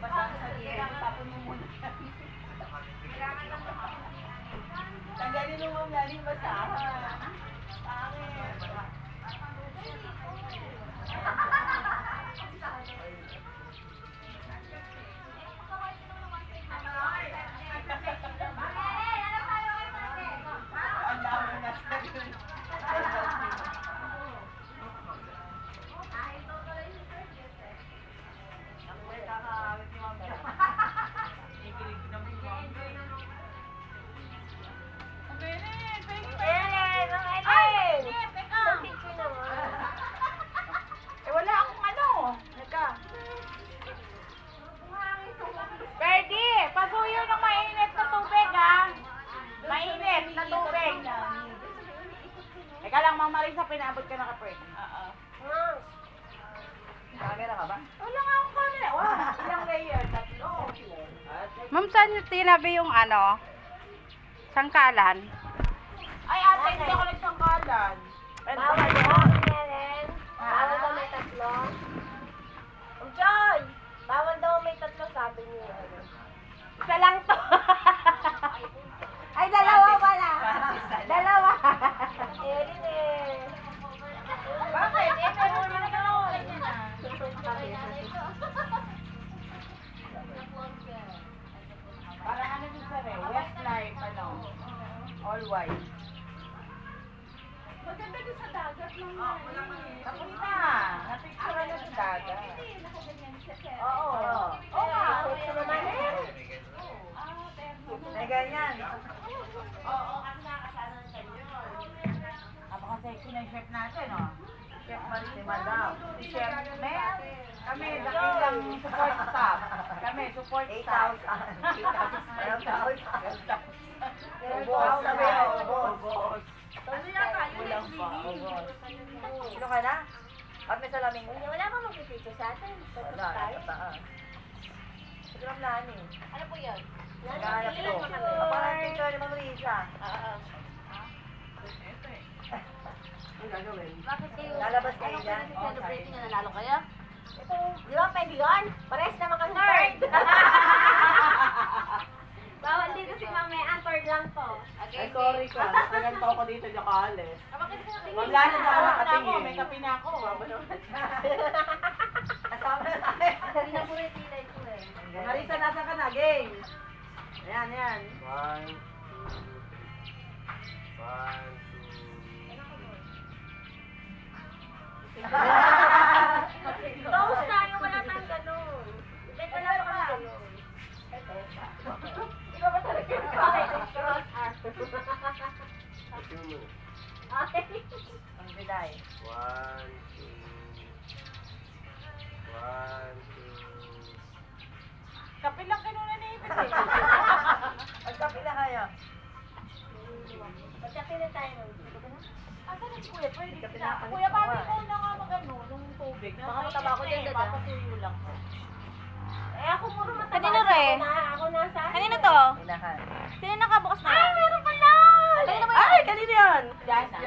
basa sa liyan. Tapon mo muna. Tanggalin mo mong galing basahan. Pangit. Ang dami na sa yun. Eka lang, Mama Marisa, pinabot ka na ka-pwede. Oo. Camera ka ba? Wala nga akong camera. Wala. Ilang layer? Tatlo. Ma'am, saan niyo tinabi yung ano? Sangkalan? Ay, ate, hindi ako nagsangkalan. Bawal yun, Ellen. Bawal daw may tatlo. Joy! Bawal daw may tatlo, sabi niyo. Isa lang to. Ay, dalawa pala. Dalawa. Erin eh. Bakit? Eh, pero naman ako. Parang ano yung sari? Westlife, ano? All white. Maganda din sa dagat lang na. Tapos na. Napicture na sa dagat. Oo. Oo. May ganyan. Oo, kasi nakakasana ng kanyo. Napaka-sexy na yung chef natin, oh. Chef Marima daw. Si Chef Mel. Kami, dakilang support staff. Kami, support staff. 8,000. 8,000. Ubos. Ubos. Ano yata? Ulang pa. Sino ka na? At may salaming. Wala pa magpipito sa atin. Wala, tataan. Ito lang lahan eh. Ano po yun? Naghahanap ko. Parang picture ni Ma'am Risa. Ang gagawin? Bakit kayo? Lalabas kayo dyan? Celebrating na nanalo kayo? Ito. Di ba pwede yun? Pares naman kang third. Bawal dito si Mame. Ang third lang to. Ay, sorry ka. Naganto ako dito, di ka alis. Wala na daw nakatingin. May kape na ako. Asama na tayo. Hindi na puro itilay ko eh. Marisa, nasa ka na? Game. Ayan, ayan. 1, 2, 1, 2. Toast na yung wala tayong ganun. Bet wala pa kang ganun. Ikaw ba talaga yung cross arm? Okay. Ang biday. 1, 2. 1, 2. Kape lang kinuna ni Ipit eh. Ang kape lang kaya. Magkape na tayo. Asan na si Kuya? Pwede kape na. Kuya, bakit ikaw na nga mag-ano nung tubig? Baka mataba ko din, dada. Papasuyo lang ko. Eh ako muna mataba. Kanino rin? Ako nasa. Kanino to? Inahan. Sino nakabukas na? Ay, meron pala! Kanino ba Ay, kanina yan! Yan na.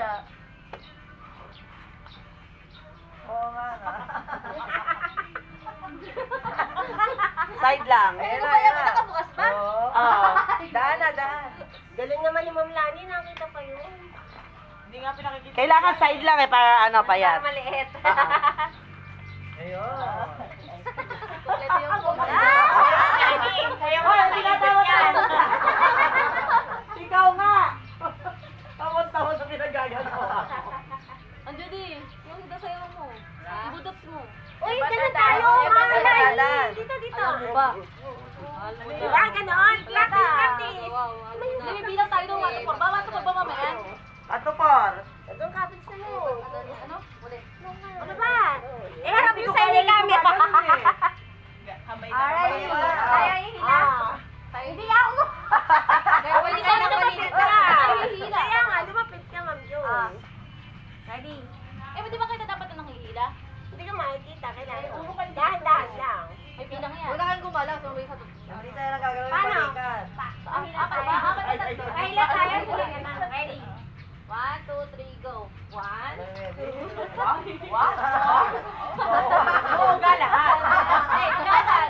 Oo nga nga. Side lang. Ayan na, ayan na. Nakabukas ba? Oo. Daan na, daan. Galing naman ni Ma'am Lani, nakita pa yun. Hindi nga pinakikita. Kailangan side lang eh, para ano pa yan. Para maliit. Ayun. Kulit yung kumala. Kaya ko lang tinatawagan. Ikaw nga. Tawad-tawad sa pinagagagawa. Andiyan din. Yung dasayaw mo. Ibudots mo. Uy, ganun tayo! Ma'am Lani! Dito, dito. Alam mo ba? Diba, ganon? Practice, practice. Binibilang tayo ng 1 to 4. Ba 1 to 4 ba mamaya? Ato por. Doon kapit sa'yo. Ano? Ulit. Ano ba? Eh, harap yung sa'yo ni camera. Aray, aray, hila. Hindi ako. Pwede tayo lumapit ka. Kaya nga, lumapit ka, Ma'am Jo. Ready? Eh, di ba kayo dapat na nanghihila? Hindi ka makikita, kailangan. Dahan-dahan lang. May bilang yan. Wala kang gumala, so may satot. Hindi tayo lang gagawin Paano? balikan. Hila tayo. Hila tayo. Sige naman. Ready? 1, 2, 3, go. 1. Wow! Oo, galahan. Eh, kailan?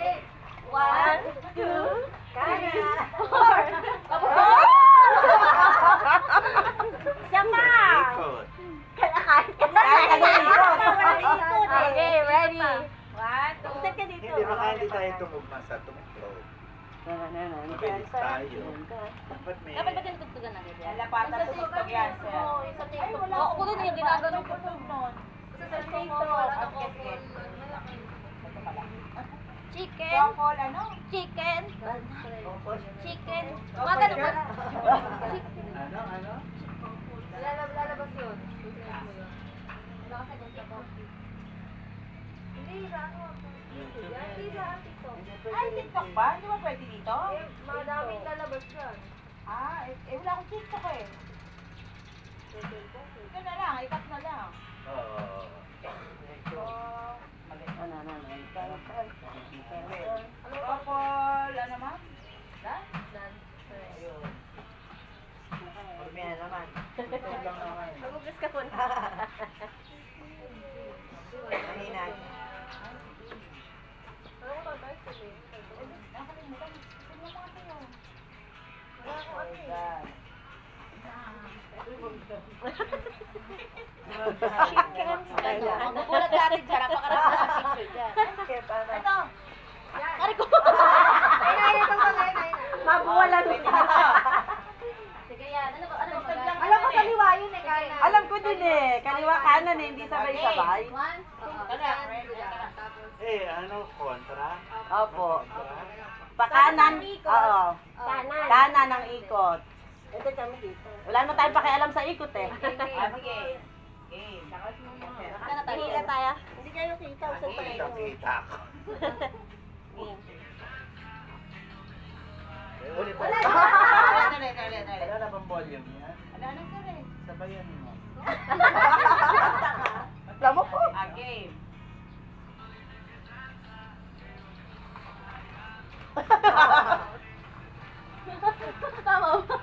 1, 2, kana. 4. Tapos siya pa. Ikot. Kahit ka na. Okay, ready. 1, 2. Saan ka dito? Hindi, baka hindi tayo tumugma sa tumuklog. Mabilis tayo. Dapat may... Dapat ba tinutugtugan natin yan? Lapatan sa TikTok yan, sir. Ay, wala. Oo, ako din yung ginagano ko. Sa TikTok. Chicken. Bongkol, ano? Chicken. Chicken. Magano ba? Ano? Lalabas yun. Ay, TikTok ba? Hindi ba pwede dito? Madaming lalabas yan. Ah, wala akong TikTok eh. Ito na lang, ikat na lang. Oo. Bongkol, ano ma'am? Dan? Pagmina naman. Magugas ka po na. Kanina. Magkukulat ka atin dyan. Napakarami ng picture dyan. Ito. Kari ko. Mabuwalan ka. Sige yan. Ano ba? Alam ko kaliwa yun eh, kanan. Alam ko din eh. Kaliwa kanan eh, hindi sabay-sabay. 1, 2, tapos... Ano? Kontra? Opo. Kontra? Pakanan. Oo. Kanan. Kanan ang ikot. Ito kami dito. Wala naman tayong pakialam sa ikot eh. Sige. Game. Saan na tayo? Hila tayo. Hindi kayo kita. Saan pa kayo? Kitang-kita ako. Ulit Wala ulit. na. Wala na bang volume yan? Wala na sir eh. Sabayan mo. Alam mo po. Game. Tama ba?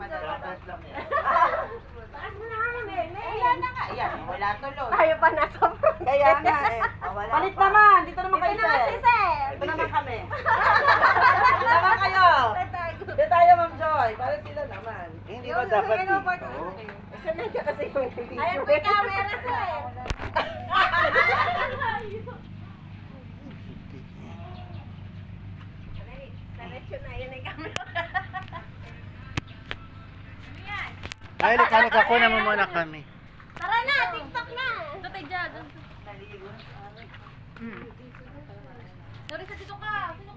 Tatas lang yan. Taas mo na kami, Meme. Wala na nga. Yan, wala tuloy. Tayo pa nasa front. Kaya nga eh. Palit naman. Dito naman kayo Ito naman si sir. Sir. Dito naman kami. Dito naman kayo. Dito tayo Ma'am Joy. Para sila naman. Hindi ba dapat dito? Saan ka kasi yung video? Ayan po yung camera, Sir. Diretso na, yun ay camera. Ay, likanik ako na muna kami. Tara na, TikTok na. Ito tayo dyan. Sorry sa dito ka. Sino